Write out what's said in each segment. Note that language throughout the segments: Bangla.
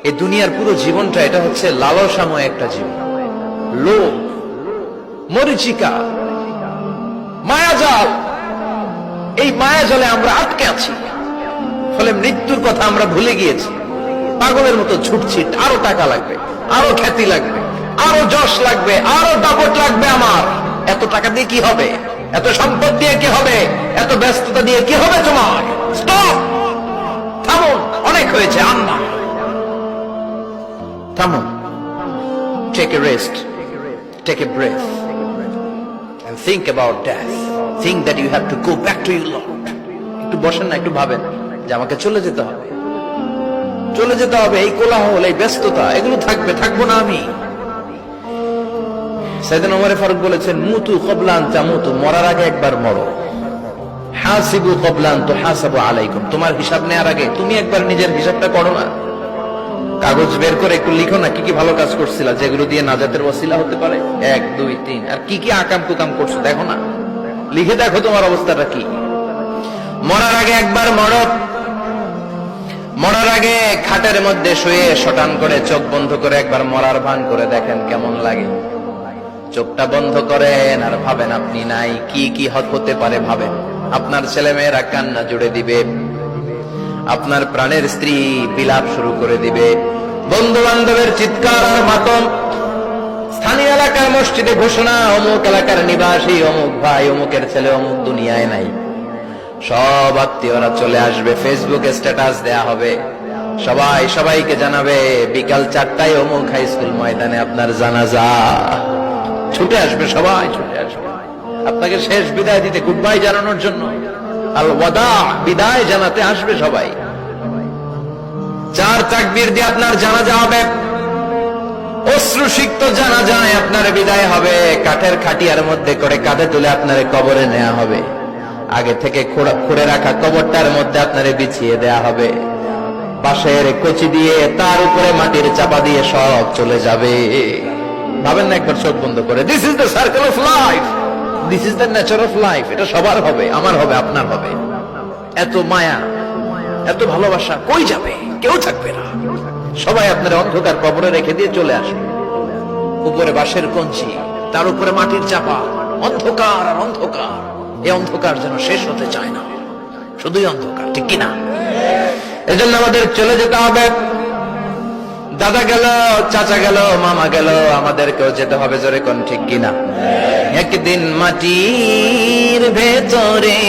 এই দুনিয়ার পুরো জীবনটা এটা হচ্ছে লালসাময় একটা জীবন, লোভ, মরিচিকা, মায়াজাল। এই মায়াজালে আমরা আটকে আছি, ফলে মৃত্যুর কথা আমরা ভুলে গিয়েছি। পাগলের মতো ছুটছি, আরো টাকা লাগবে, আরো খ্যাতি লাগবে, আরো যশ লাগবে, আরো দাপট লাগবে। আমার এত টাকা দিয়ে কি হবে, এত সম্পদ দিয়ে কি হবে, এত ব্যস্ততা দিয়ে কি হবে তোমার? স্টপ, থামুন, অনেক হয়েছে। আম্মা থামুন, take a rest, take a breath and think about death. Think that you have to go back to your Lord. একটু বসেন না, একটু ভাবেন যে আমাকে চলে যেতে হবে, চলে যেতে হবে। এই কোলাহল, এই ব্যস্ততা, এগুলো থাকবে, থাকবো না আমি। সাইয়েদনা ওমর ফারুক বলেছেন, মুতু ক্বাবলা আন তামুতু, মরার আগে একবার মরো। হাসিবু ক্বাবলা আন তুহাসাবু আলাইকুম, তোমার হিসাব নেওয়ার আগে তুমি একবার নিজের হিসাবটা করো না। কাগজ বের করে একটু লিখো না, কি কি ভালো কাজ করছিলা, যেগুলো দিয়ে নাজাতের ওসিলা হতে পারে। 1 2 3, আর কি কি আকাম কুকাম করছো দেখো না, লিখে দেখো তোমার অবস্থাটা কি। মরার আগে একবার মরো। মরার আগে খাটের মধ্যে শুয়ে শটান করে চোখ বন্ধ করে একবার মরার ভান করে দেখেন কেমন লাগে। চোখটা বন্ধ করেন আর ভাবেন আপনি নাই, কি কি হতে পারে ভাবেন। আপনার ছেলে মেয়েরা কান্না জুড়ে দিবে, আপনার প্রাণের স্ত্রী বিলাপ শুরু করে দিবে, বন্ধু বান্ধবের চিৎকার আর মাতম, স্থানীয় এলাকার মসজিদে ঘোষণা, অমুক এলাকার নিবাসী অমুক ভাই অমুকের ছেলে অমুক দুনিয়ায় নাই। সব আত্মীয়রা চলে আসবে, ফেসবুকে স্ট্যাটাস দেয়া হবে, সবাই সবাইকে জানাবে বিকাল 4টায় অমুক হাই স্কুল ময়দানে আপনার জানাজা। ছুটে আসবে, সবাই ছুটে আসবে আপনাকে শেষ বিদায় দিতে, গুড বাই জানানোর জন্য, আল ওয়াদা, বিদায় জানাতে আসবে সবাই। 4 তাকবীর দিয়ে আপনার জানাজা হবে, অশ্রুসিক্ত জানাজায় আপনার বিদায় হবে। কাঠের খাটিয়ার মধ্যে করে কাঁধে তুলে আপনার কবরে নেওয়া হবে। আগে থেকে খুঁড়ে রাখা কবরটার মধ্যে আপনারে বিছিয়ে দেয়া হবে। বাঁশের কচি দিয়ে তার উপরে মাটির চাপা দিয়ে সব চলে যাবে। ভাবেন না একবার চোখ বন্ধ করে, this is the circle of life, this is the nature of life. এটা সবার হবে, আমার হবে, আপনার হবে। এত মায়া, এত ভালোবাসা কই যাবে? কেউ থাকবে না, সবাই আপনার অন্ধকার কবরে রেখে দিয়ে চলে আসবে। উপরে বাঁশের কঞ্চি, তার উপরে মাটির চাপা, অন্ধকার আর অন্ধকার। এই অন্ধকার যেন শেষ হতে চায় না, শুধুই অন্ধকার, ঠিক কিনা? এজন্য আমাদের চলে যেতে হবে। দাদা গেল, চাচা গেল, মামা গেল, আমাদেরকেও যেতে হবে, জোরে কোন ঠিক কিনা? একদিন মাটির ভেতরে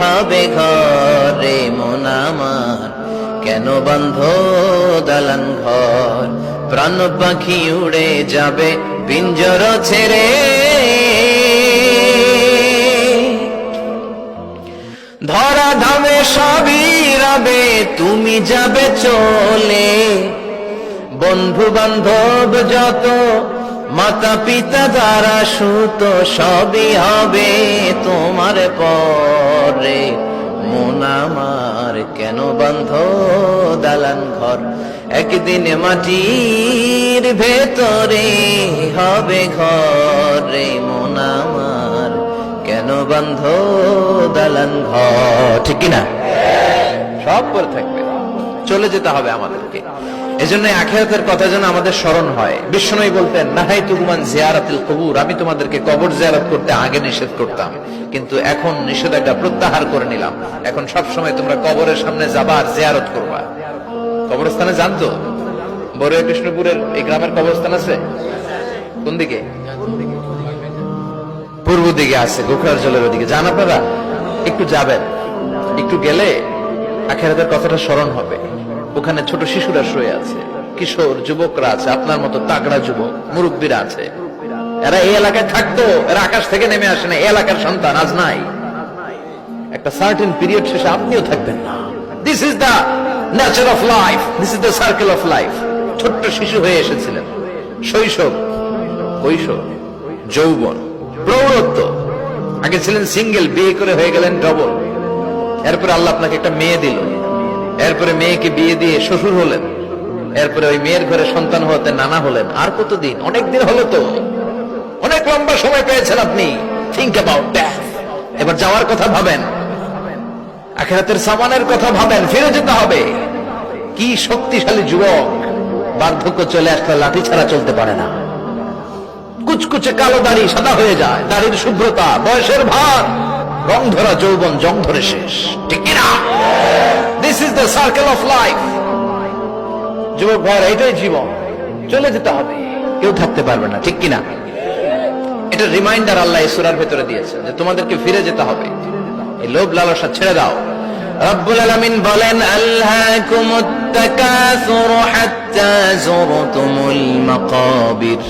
হবে ঘরে মন আমার, কেন বন্ধ দালান ঘর, প্রাণ পাখি উড়ে যাবে পিঞ্জর ছেড়ে। ধরা ধামে সবই রবে, তুমি যাবে চলে। বন্ধু বান্ধব যত, মাতা পিতা দ্বারা সুত, সবই হবে তোমার পরে। মন আমার কেন বন্ধ দালান ঘর, একদিন মাটির ভেতরে হবে ঘরে মন আমার, কেন বন্ধ দালান ঘর, ঠিক কিনা? সব পরে থাকবে, চলে যেতে হবে আমাদেরকে। এজন্য আখিরাতের কথা যেন আমাদের স্মরণ হয়। বিশ্বনবী বলতেন, নাহাইতুকুম আন জিয়ারাতিল কুবুর, আমি তোমাদেরকে কবর জিয়ারত করতে আগে নিষেধ করতাম, কিন্তু এখন নিষেধাজ্ঞা প্রত্যাহার করে নিলাম। এখন সব সময় তোমরা কবরের সামনে যাবা আর জিয়ারত করবা। কবরস্থানে জানতো, বড়ুয়া কৃষ্ণপুরের এই গ্রামের কবরস্থান আছে কোন দিকে? পূর্ব দিকে আছে, গোখরার জলের ওদিকে। যান আপনারা, একটু যাবেন, একটু গেলে আখিরাতের কথাটা স্মরণ হবে। ওখানে ছোট শিশুরা শুয়ে আছে, কিশোর যুবকরা আছে, আপনার মতো তাগড়া যুবক, মুরব্বীরা আছে। এরা এই এলাকায় থাকতো, এরা আকাশ থেকে নেমে আসে না, এই এলাকার সন্তান, আজ নাই। একটা সার্টেন পিরিয়ড শেষে আপনিও থাকবেন না। This is the nature of life, this is the circle of life. ছোট্ট শিশু হয়ে এসেছিলেন, শৈশব, কৈশোর, যৌবন, প্রৌঢ়ত্ব। আগে ছিলেন সিঙ্গেল, বিয়ে করে হয়ে গেলেন ডবল। এরপরে আল্লাহ আপনাকে একটা মেয়ে দিল, এরপরে মেয়েকে বিয়ে দিয়ে শ্বশুর হলেন, এরপরে ওই মেয়ের ঘরে সন্তান হতে নানা হলেন। আর কতদিন? অনেক দিন হলো তো, অনেক লম্বা সময় পেয়েছেন আপনি। Think about that. এবার যাওয়ার কথা ভাবেন, আখিরাতের সামানের কথা ভাবেন, ফিরে যেতে হবে। কি শক্তিশালী যুবক, বার্ধক্য চলে আসলে লাঠি ছাড়া চলতে পারে না। কুচকুচে কালো দাড়ি সাদা হয়ে যায়, দাড়ির শুভ্রতা, বয়সের ভার, রং ধরা যৌবন জং ধরে শেষ, ঠিক কিনা? This is the circle of life. যুবক ভাইরা, এটাই জীবন, চলে যেতে হবে, কেউ থাকতে পারবে না, ঠিক কিনা? এটা রিমাইন্ডার আল্লাহ এই সূরার ভেতরে দিয়েছে যে তোমাদেরকে ফিরে যেতে হবে, এই লোভ লালসা ছেড়ে দাও। রব্বুল আলামিন বলেন, আল্হাকুমুত তাকাসুর হাত্তা যুরতুমুল মাকাবির।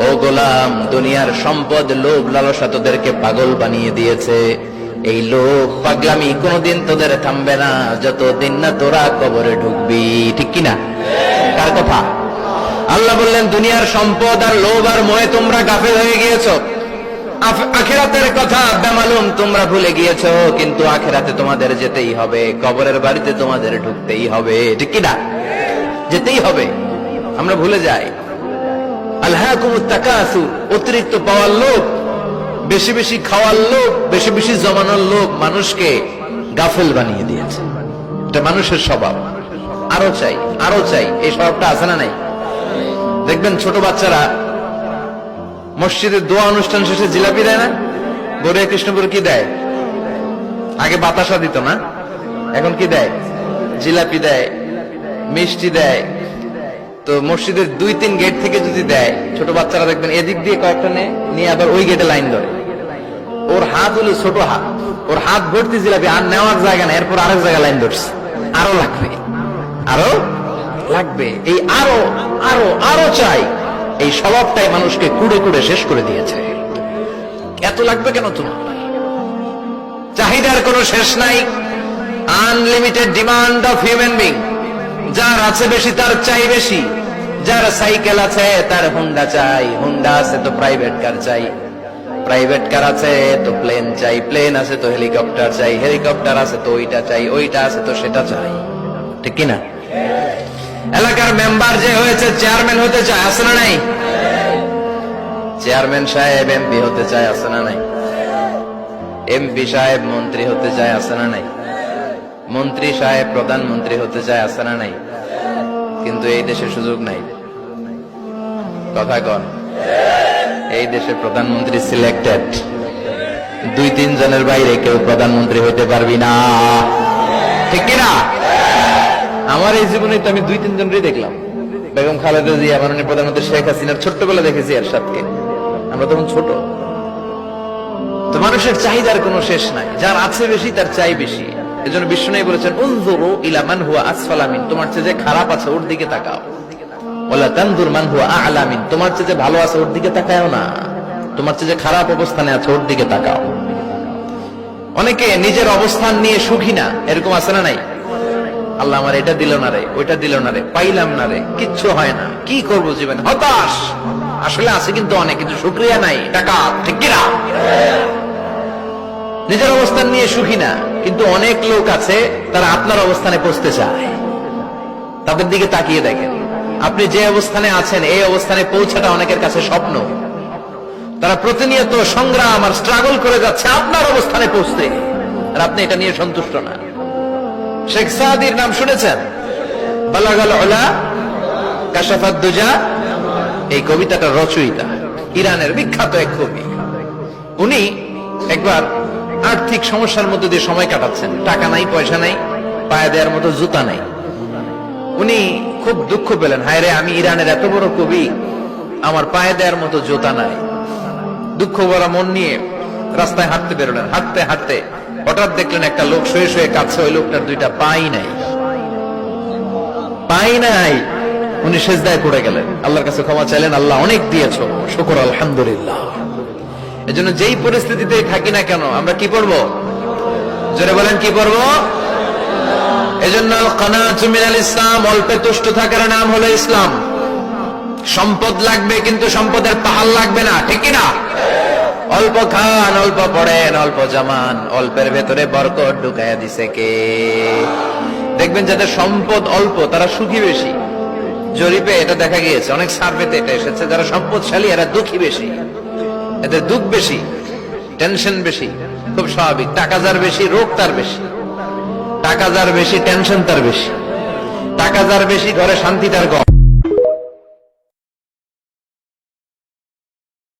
ও গোলাম, দুনিয়ার সম্পদ, লোভ লালসা তোদেরকে পাগল বানিয়ে দিয়েছে। এই লোভ পাগলামি কোনোদিন তোদের থামবে না যতদিন না তোরা কবরে ঢুকবি, ঠিক কিনা? কার কথা? আল্লাহ বললেন, দুনিয়ার সম্পদ আর লোভ আর মোহে তোমরা গাফেল হয়ে গিয়েছো। আখিরাতের কথা বেমালুম তোমরা ভুলে গিয়েছো, কিন্তু আখিরাতে তোমাদের যেতেই হবে, কবরের বাড়িতে তোমাদের ঢুকতেই হবে, ঠিক কিনা? যেতেই হবে, আমরা ভুলে যাই। আলহাকুমুত তাকাসুর, অতিরিক্ত পাওয়ার লোভ, বেশি বেশি খাওয়ার লোভ, বেশি বেশি জমানোর লোভ মানুষকে গাফেল বানিয়ে দিয়েছে। এটা মানুষের স্বভাব, আরো চাই আরো চাই, এই স্বভাবটা আছে না নাই? দেখবেন ছোট বাচ্চারা মসজিদের দোয়া অনুষ্ঠান শেষে জিলাপি দেয় না? গৌরী কৃষ্ণপুর কি দেয়? আগে বাতাসা দিত না, এখন কি দেয়? জিলাপি দেয়, মিষ্টি দেয়। তো মসজিদের 2-3 গেট থেকে যদি দেয়, ছোট বাচ্চারা দেখবেন এদিক দিয়ে কয়েকটা নিয়ে আবার ওই গেটে লাইন ধরে। ওর হাত হলো ছোট হাত, ওর হাত ভর্তি জিলাপি, আর নেওয়ার জায়গা না, এরপর আরেক জায়গায় লাইন ধরছে, আরো লাগবে আরো লাগবে, এই আরো আরো আরো চাই, এই স্বভাবটাই মানুষকে কুড়ে কুড়ে শেষ করে দিয়েছে। এত লাগবে কেন তোমার? চাহিদার কোনো শেষ নাই, unlimited demand of human being. যার আছে বেশি তার চাই বেশি, যার সাইকেল আছে তার হুন্ডা চাই, হুন্ডা আছে তো প্রাইভেট কার চাই, প্রাইভেট কার আছে তো প্লেন চাই, প্লেন আছে তো হেলিকপ্টার চাই, হেলিকপ্টার আছে তো ওইটা চাই, ওইটা আছে তো সেটা চাই, ঠিক কিনা? এলাকার মেম্বার যে হয়েছে চেয়ারম্যান হতে চায়, আছে না নাই? চেয়ারম্যান সাহেব এমপি হতে চায়, আছে না নাই? এমপি সাহেব মন্ত্রী হতে চায়, আছে না নাই? মন্ত্রী সাহেব প্রধানমন্ত্রী হতে চায়, আছে না নাই? কিন্তু এই দেশে সুযোগ নাই, কথা কন। এই দেশে প্রধানমন্ত্রী সিলেক্টেড, 2-3 জনের বাইরে কেউ প্রধানমন্ত্রী হইতে পারবি না, ঠিক কিনা? আমার এই জীবনে তো আমি 2-3 জনই দেখলাম। বেগম খালেদা জিয়া, মাননীয় প্রধানমন্ত্রী শেখ হাসিনার ছোট্টবেলা দেখেছি এরশাদকে, আমরা তখন ছোট। তো মানুষের চাহিদার কোনো শেষ নাই, যার আছে বেশি তার চাই বেশি। এজন্য বিষ্ণু বলেছেন, উনজুরু ইলা মান হুয়া আসফালা মিন, তোমার চেয়ে যে খারাপ আছে ওর দিকে তাকাও। ওয়ালা তানজুর মান হুয়া আ'লা মিন, তোমার চেয়ে যে ভালো আছে ওর দিকে তাকাও না, তোমার চেয়ে যে খারাপ অবস্থানে আছে ওর দিকে তাকাও। অনেকে নিজের অবস্থান নিয়ে সুখী না, এরকম আছে না নাই? আল্লাহ আমার এটা দিল না রে, ওইটা দিল না রে, পাইলাম না রে, কিচ্ছু হয় না, কি করবো জীবনে, হতাশ। আসলে আছে কিন্তু অনেক, কিন্তু শুকরিয়া নাই, টাকা, ঠিক কিনা? নিজের অবস্থান নিয়ে সুখী না, কিন্তু অনেক লোক আছে তারা আপনার অবস্থানে পৌঁছতে চায়। তাদের দিকে তাকিয়ে দেখেন, আপনি যে অবস্থানে আছেন এই অবস্থানে পৌঁছাটা অনেকের কাছে স্বপ্ন। তারা প্রতিনিয়ত সংগ্রাম আর স্ট্রাগল করে যাচ্ছে আপনার অবস্থানে পৌঁছতে, আর আপনি এটা নিয়ে সন্তুষ্ট না। শেখ সাদির নাম শুনেছেন? বালাগাল উলা কাশাফাত দুজা, এই কবিতাটার রচয়িতা ইরানের বিখ্যাত এক কবি। উনি একবার আর্থিক সমস্যার মধ্যে দিয়ে সময় কাটাচ্ছেন, টাকা নাই, পয়সা নাই, পায়ে দেওয়ার মতো জুতা নাই। উনি খুব দুঃখ পেলেন, হায় রে, আমি ইরানের এত বড় কবি, আমার পায়ে দেওয়ার মতো জুতা নাই। দুঃখ ভরা মন নিয়ে রাস্তায় হাঁটতে বেরোলেন। হাঁটতে হাঁটতে হঠাৎ দেখলেন একটা লোক শুয়ে শুয়ে কাঁদছে, ওই লোকটার 2টা পাই নাই, পাই নাই। উনি সেজদায় পড়ে গেলেন, আল্লাহর কাছে ক্ষমা চাইলেন, আল্লাহ অনেক দিয়েছো, শুকর আলহামদুলিল্লাহ। এজন্য যেই পরিস্থিতিতে থাকি না কেন আমরা কি পড়বো? জোরে বলেন, কি পড়বো? এজন্য আল কানাতু মিনাল ইসলাম, অল্পে তুষ্ট থাকার নাম হলো ইসলাম। সম্পদ লাগবে কিন্তু সম্পদের পাহাড় লাগবে না, ঠিক কিনা? অল্প খান, অল্প পড়েন, অল্প জামান, অল্পের ভেতরে বরকত ঢুকাইয়া দিছে কে? দেখবেন যাদের সম্পদ অল্প তারা সুখী বেশি। জরিপে এটা দেখা গিয়েছে, অনেক সার্ভেতে এটা এসেছে, যারা সম্পদশালী এরা দুঃখী বেশি, এদের দুঃখ বেশি, টেনশন বেশি। খুব স্বাভাবিক, টাকা যার বেশি রোগ তার বেশি, টাকা যার বেশি টেনশন তার বেশি, টাকা যার বেশি ঘরে শান্তি তার কম।